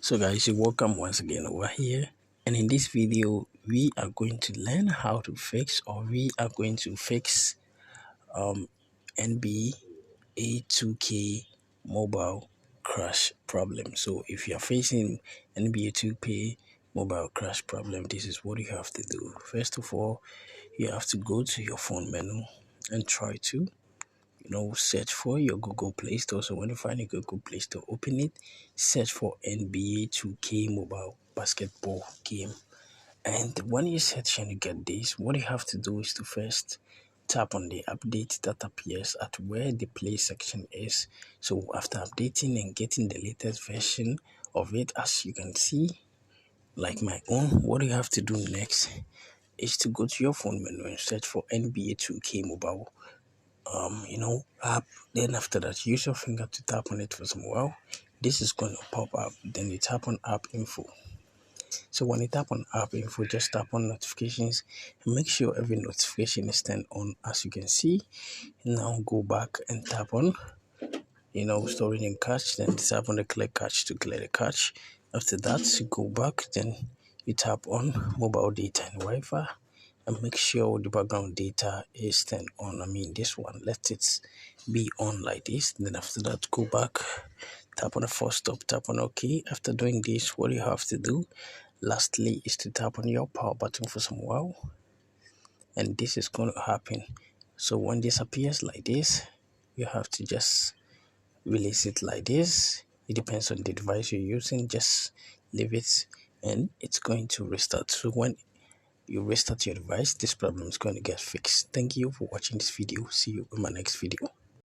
So guys, you're welcome once again over here, and in this video we are going to learn how to fix, or we are going to fix NBA 2K mobile crash problem. So if you're facing NBA 2K mobile crash problem, this is what you have to do. First of all, you have to go to your phone menu and try to search for your Google Play Store. So when you find a Google Play Store, open it, search for NBA 2K mobile basketball game. And when you search and you get this, what you have to do is to first tap on the update that appears at where the play section is. So after updating and getting the latest version of it, as you can see, like my own, what you have to do next is to go to your phone menu and search for NBA 2K mobile app. Then after that, use your finger to tap on it for some while. This is going to pop up. Then you tap on app info. So when you tap on app info, just tap on notifications and make sure every notification is turned on. As you can see, now go back and tap on storing in cache. Then tap on the clear cache to clear the cache. After that, you go back. Then you tap on mobile data and Wi-Fi, and make sure the background data is turned on. This one, let it be on like this. Then after that, go back, tap on the first stop, tap on OK. After doing this, what you have to do lastly is to tap on your power button for some while, and this is going to happen. So when this appears like this, you have to just release it like this. It depends on the device you're using. Just leave it and it's going to restart. So when you restart your device, this problem is going to get fixed. Thank you for watching this video. See you in my next video.